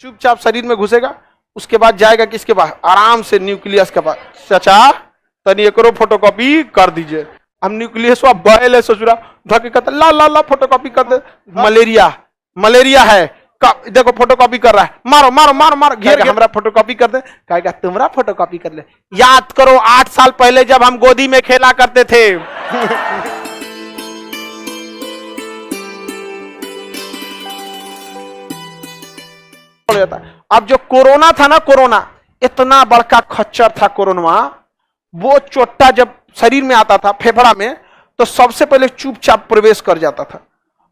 चुपचाप शरीर में घुसेगा, उसके बाद जाएगा किसके पास, आराम से न्यूक्लियस के पास। चाचा तनी एकरो फोटोकॉपी कर दीजिए। हम न्यूक्लियस बैल है ससुरा, धके कहते ला ला ला फोटोकॉपी कर दे। मलेरिया है, देखो फोटोकॉपी कर रहा है, मारो मारो मारो मारो, घेर के हमरा फोटोकॉपी कर दे। कहेगा तुमरा फोटोकॉपी कर ले। याद करो 8 साल पहले जब हम गोदी में खेला करते थे। अब जो कोरोना था ना, कोरोना इतना बड़का खच्चर था कोरोना, वो चोट्टा जब शरीर में आता था फेफड़ा में, तो सबसे पहले चुपचाप प्रवेश कर जाता था,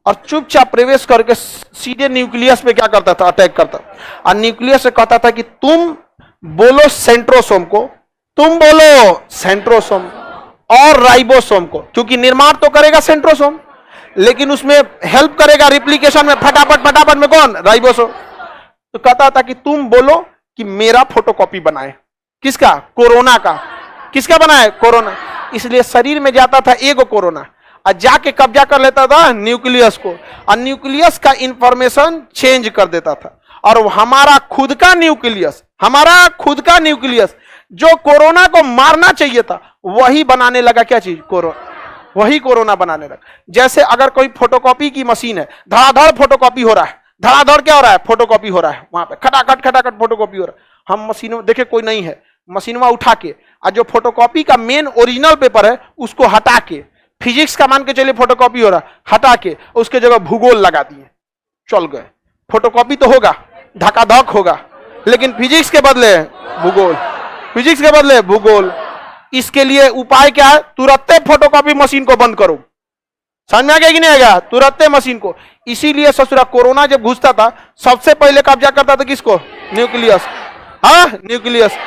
और चुपचाप प्रवेश करके सीधे न्यूक्लियस पे क्या करता था, अटैक करता। और न्यूक्लियस से कहता था कि तुम बोलो सेंट्रोसोम को, तुम बोलो सेंट्रोसोम और राइबोसोम को, क्योंकि निर्माण तो करेगा सेंट्रोसोम, लेकिन उसमें हेल्प करेगा रिप्लिकेशन में फटाफट फटाफट में कौन, राइबोसोम। तो कहता था कि तुम बोलो कि मेरा फोटोकॉपी बनाए, किसका, कोरोना का। किसका बनाए, कोरोना। इसलिए शरीर में जाता था एगो कोरोना, और जाके कब्जा कर लेता था न्यूक्लियस को, और न्यूक्लियस का इंफॉर्मेशन चेंज कर देता था। और हमारा खुद का न्यूक्लियस जो कोरोना को मारना चाहिए था, वही बनाने लगा क्या चीज, कोरोना। वही कोरोना बनाने लगा। जैसे अगर कोई फोटोकॉपी की मशीन है, धड़ाधड़ फोटोकॉपी हो रहा है, धड़ाधड़ क्या हो रहा है, फोटोकॉपी हो रहा है, वहां पे खटाखट खटाखट फोटोकॉपी हो रहा है। हम मशीनों देखे कोई नहीं है, मशीनवा उठा के और जो फोटोकॉपी का मेन ओरिजिनल पेपर है उसको हटा के, फिजिक्स का मान के चलिए फोटोकॉपी हो रहा, हटा के उसके जगह भूगोल लगा दिए, चल गए। फोटोकॉपी तो होगा, धकाधक होगा, लेकिन फिजिक्स के बदले भूगोल, फिजिक्स के बदले भूगोल। इसके लिए उपाय क्या है, तुरंत फोटोकॉपी मशीन को बंद करो। समझ में आ गया कि नहीं आएगा, तुरंत मशीन को। इसीलिए ससुरा कोरोना जब घुसता था, सबसे पहले कब्जा करता था किसको, न्यूक्लियस। हाँ, न्यूक्लियस।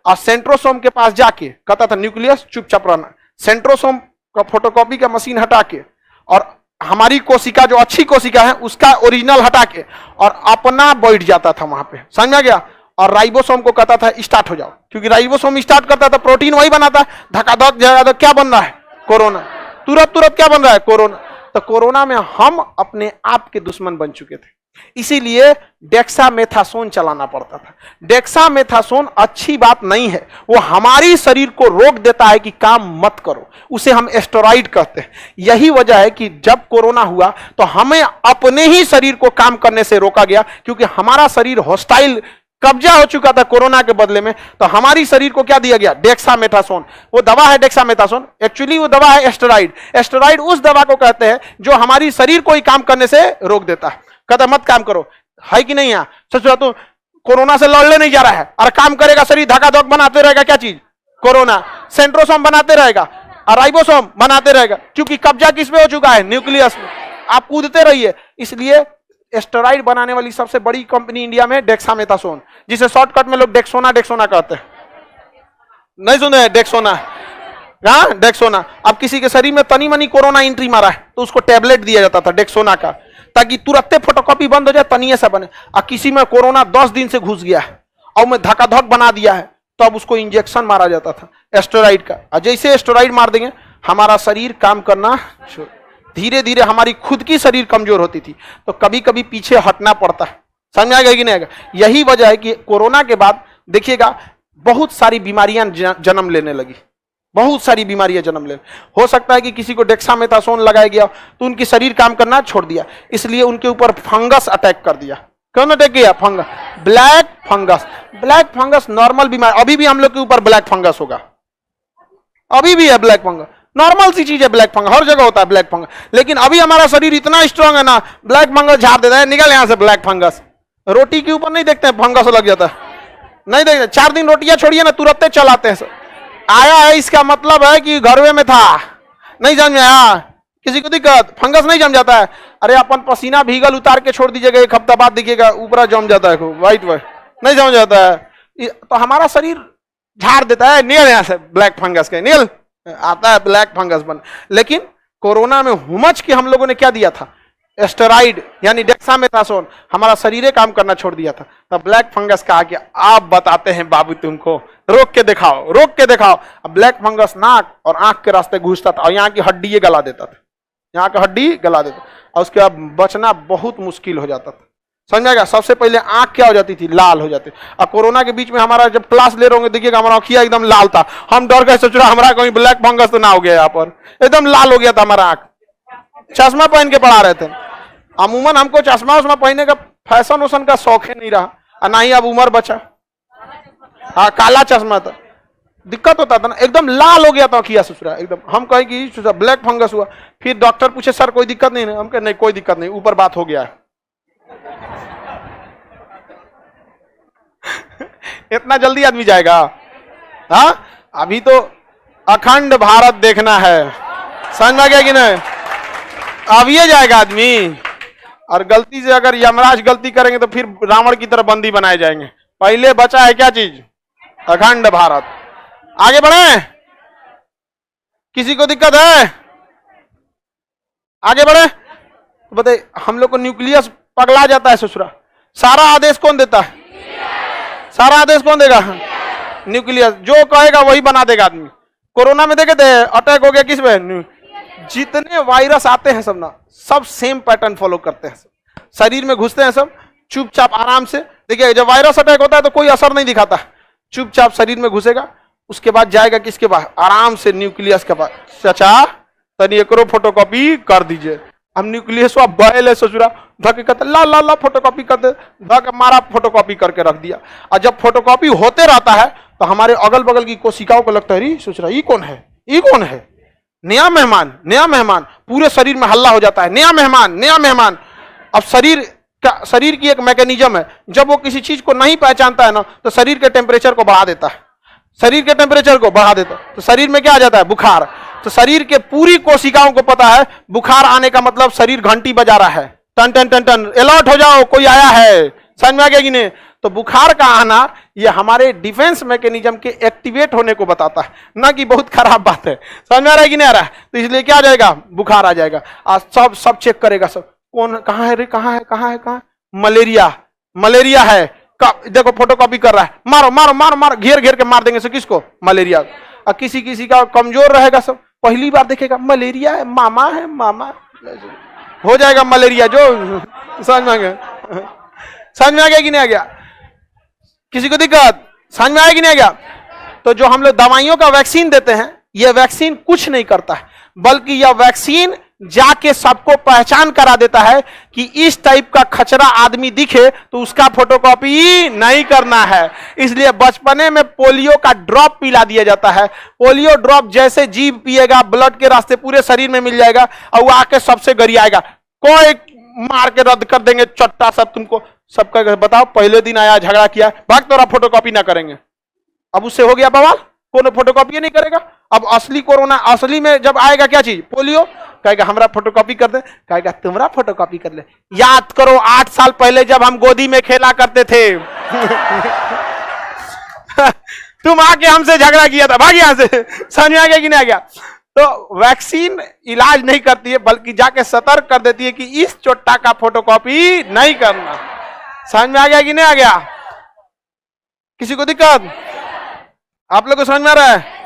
और सेंट्रोसोम के पास जाके कहता था न्यूक्लियस चुपचाप रहना। सेंट्रोसोम का फोटोकॉपी का मशीन हटा के, और हमारी कोशिका जो अच्छी कोशिका है उसका ओरिजिनल हटा के, और अपना बैठ जाता था वहां पे। समझ में आ गया। और राइबोसोम को कहता था स्टार्ट हो जाओ, क्योंकि राइबोसोम स्टार्ट करता था, प्रोटीन वही बनाता है, धकाधक क्या बन रहा है, कोरोना। तुरंत क्या बन रहा है, कोरोना। तो कोरोना में हम अपने आप के दुश्मन बन चुके थे, इसीलिए डेक्सामेथासोन चलाना पड़ता था। डेक्सामेथासोन अच्छी बात नहीं है, वो हमारी शरीर को रोक देता है कि काम मत करो, उसे हम स्टेरॉइड कहते हैं। यही वजह है कि जब कोरोना हुआ तो हमें अपने ही शरीर को काम करने से रोका गया, क्योंकि हमारा शरीर हॉस्टाइल कब्जा हो चुका था कोरोना के बदले में। तो हमारी शरीर को क्या दिया गया, डेक्सामेथासोन। वो दवा है डेक्सामेथासोन, एक्चुअली वो दवा है एस्टेरॉइड। एस्टेरॉइड उस दवा को कहते हैं जो हमारी शरीर को ही काम करने से रोक देता है, कहता मत काम करो, है कि नहीं। सच तो कोरोना से लड़ने नहीं जा रहा है, और काम करेगा शरीर धकाधक बनाते रहेगा, क्या चीज, कोरोना। सेंट्रोसोम बनाते रहेगा और राइबोसोम बनाते रहेगा, क्योंकि कब्जा किस पे हो चुका है, न्यूक्लियस में। आप कूदते रहिए। इसलिए एस्टेरॉइड बनाने वाली सबसे बड़ी कंपनी इंडिया में डेक्सामेथासोन, जिसे शॉर्टकट में लोग डेक्सोना कहते हैं। नहीं सुने, डेक्सोना। हाँ, डेक्सोना। अब किसी के शरीर में तनी मनी कोरोना एंट्री मारा है तो उसको टैबलेट दिया जाता था डेक्सोना का, ताकि तुरंत फोटोकॉपी बंद हो जाए, तनिए से बने। और किसी में कोरोना 10 दिन से घुस गया है और मैं धकाधक बना दिया है, तो अब उसको इंजेक्शन मारा जाता था एस्टेरॉइड का। और जैसे एस्टेरॉइड मार देंगे, हमारा शरीर काम करना, धीरे धीरे हमारी खुद की शरीर कमजोर होती थी, तो कभी कभी पीछे हटना पड़ता है। समझ में आएगा कि नहीं आएगा। यही वजह है कि कोरोना के बाद देखिएगा बहुत सारी बीमारियां जन्म लेने लगी, बहुत सारी बीमारियां जन्म ले। हो सकता है कि किसी को डेक्सामेथासोन लगाया गया तो उनकी शरीर काम करना छोड़ दिया, इसलिए उनके ऊपर फंगस अटैक कर दिया। कौन अटैक किया, fungus, black fungus. Black fungus normal बीमारी, अभी भी हम लोग के ऊपर ब्लैक फंगस होगा, अभी भी है ब्लैक फंगस, नॉर्मल सी चीज है ब्लैक फंगस, हर जगह होता है ब्लैक फंगस। लेकिन अभी हमारा शरीर इतना स्ट्रांग है ना, ब्लैक फंगस झाड़ देता है, निकल यहां से ब्लैक फंगस। रोटी के ऊपर नहीं देखते हैं फंगस लग जाता है, नहीं देखते। 4 दिन रोटियां छोड़िए ना, तुरंत चलाते हैं। आया है इसका मतलब है कि घरवे में था, नहीं जम आया, किसी को दिक्कत, फंगस नहीं जम जाता है। अरे अपन पसीना भीगल उतार के छोड़ दीजिएगा, 1 हफ्ता बाद दिखेगा ऊपर जम जाता है, वाइट नहीं जम जाता है। तो हमारा शरीर झाड़ देता है, निकल यहां से ब्लैक फंगस के, निकल आता है ब्लैक फंगस बन। लेकिन कोरोना में हुमच के हम लोगों ने क्या दिया था, एस्टेरॉइड यानी डेक्सामेथासोन, हमारा शरीर काम करना छोड़ दिया था। तब ब्लैक फंगस का आगे आप बताते हैं बाबू, तुमको रोक के दिखाओ, रोक के दिखाओ। अब ब्लैक फंगस नाक और आंख के रास्ते घुसता था और यहाँ की हड्डी ये गला देता था, यहाँ का हड्डी गला देता, और उसके बाद बचना बहुत मुश्किल हो जाता था। समझ में आ गया? सबसे पहले आंख क्या हो जाती थी? लाल हो जाती। और कोरोना के बीच में हमारा जब क्लास ले रहे होंगे, देखिएगा हमारा आंखिया एकदम लाल था। हम डर गए, सोच रहा हमारा कोई ब्लैक फंगस तो ना हो गया, यहाँ पर एकदम लाल हो गया था हमारा आंख। चश्मा पहन के पढ़ा रहे थे। अमूमन हमको चश्मा उश्मा पहनने का फैशन वैशन का शौक ही नहीं रहा, और ना ही अब उम्र बचा। हाँ, काला चश्मा था, दिक्कत होता था ना, एकदम लाल हो गया था आंखिया ससुरा एकदम। हम कहे कि ब्लैक फंगस हुआ। फिर डॉक्टर पूछे सर कोई दिक्कत नहीं है? हम कहे नहीं कोई दिक्कत नहीं, ऊपर बात हो गया है। इतना जल्दी आदमी जाएगा? हाँ, अभी तो अखंड भारत देखना है, समझ में आ गया कि नहीं? अब ये जाएगा आदमी। और गलती से अगर यमराज गलती करेंगे तो फिर रावण की तरह बंदी बनाए जाएंगे। पहले बचा है क्या चीज? अखंड भारत। आगे बढ़े, किसी को दिक्कत है? आगे बढ़े। तो बताइए, हम लोग को न्यूक्लियस पगला जाता है ससुरा। सारा आदेश कौन देता है? सारा आदेश कौन देगा? न्यूक्लियस। जो कहेगा वही बना देगा आदमी। कोरोना में देखे थे अटैक हो गया किस में? जितने वायरस आते हैं सब ना, सब सेम पैटर्न फॉलो करते हैं। शरीर में घुसते हैं सब चुपचाप आराम से। देखिए जब वायरस अटैक होता है तो कोई असर नहीं दिखाता, चुपचाप शरीर में घुसेगा, उसके बाद जाएगा किसके पास? आराम से न्यूक्लियस के पास। चाचा तनी एकरो फोटोकॉपी कर दीजिए। हम न्यूक्लियस बैल है ससुरा, धके कहते ला ला ला फोटोकॉपी कर दे, धके मारा फोटोकॉपी करके रख दिया। और जब फोटोकॉपी होते रहता है तो हमारे अगल बगल की कोशिकाओं को लगता है री ससुरा ये कौन है, ये कौन है? नया मेहमान, नया मेहमान। पूरे शरीर में हल्ला हो जाता है, नया मेहमान, नया मेहमान। अब शरीर की एक मैकेनिज्म है, जब वो किसी चीज को नहीं पहचानता है ना तो शरीर के टेम्परेचर को बढ़ा देता है, शरीर के टेम्परेचर को बढ़ा देता है। तो शरीर में क्या आ जाता है? बुखार। तो शरीर के पूरी कोशिकाओं को पता है बुखार आने का मतलब शरीर घंटी बजा रहा है, टन टन टन टन, अलर्ट हो जाओ कोई आया है। समझ में आ गया कि नहीं? तो बुखार का आना ये हमारे डिफेंस मैकेनिज्म के एक्टिवेट होने को बताता है, ना कि बहुत खराब बात है। समझ में आ रहा है कि नहीं आ रहा है? तो इसलिए क्या आ जाएगा? बुखार आ जाएगा। आज सब चेक करेगा, सब कौन कहाँ है रे, कहाँ है, कहाँ है, कहाँ? मलेरिया, मलेरिया है। देखो फोटोकॉपी कर रहा है, मारो मारो मारो मारो, घेर घेर के मार देंगे से किसको? मलेरिया। और किसी किसी का कमजोर रहेगा, सब पहली बार देखेगा मलेरिया है, मामा है, मामा हो जाएगा मलेरिया। जो समझ में आ गया? समझ में आ गया कि नहीं आ गया? किसी को दिक्कत? समझ में आया कि नहीं आ गया? तो जो हम लोग दवाइयों का वैक्सीन देते हैं, यह वैक्सीन कुछ नहीं करता है, बल्कि यह वैक्सीन जाके सबको पहचान करा देता है कि इस टाइप का खचरा आदमी दिखे तो उसका फोटोकॉपी नहीं करना है। इसलिए बचपने में पोलियो का ड्रॉप पिला दिया जाता है। पोलियो ड्रॉप जैसे जीभ पिएगा, ब्लड के रास्ते पूरे शरीर में मिल जाएगा और वो आके सबसे गरियाएगा, कोई मार के रद्द कर देंगे चट्टा सब तुमको। सबका बताओ, पहले दिन आया झगड़ा किया, भाग तोरा फोटोकॉपी ना करेंगे। अब उससे हो गया बवाल, कौन फोटोकॉपी नहीं करेगा। अब असली कोरोना, असली में जब आएगा क्या चीज? पोलियो, कहेगा हमरा फोटोकॉपी कर दे, कहेगा तुम्हारा फोटोकॉपी कर ले। याद करो 8 साल पहले जब हम गोदी में खेला करते थे तुम आके हमसे झगड़ा किया था, भाग यहां से। समझ में आ गया कि नहीं आ गया? तो वैक्सीन इलाज नहीं करती है, बल्कि जाके सतर्क कर देती है कि इस चोट्टा का फोटोकॉपी नहीं करना। समझ में आ गया कि नहीं आ गया? किसी को दिक्कत? आप लोग को समझ में आ रहा है?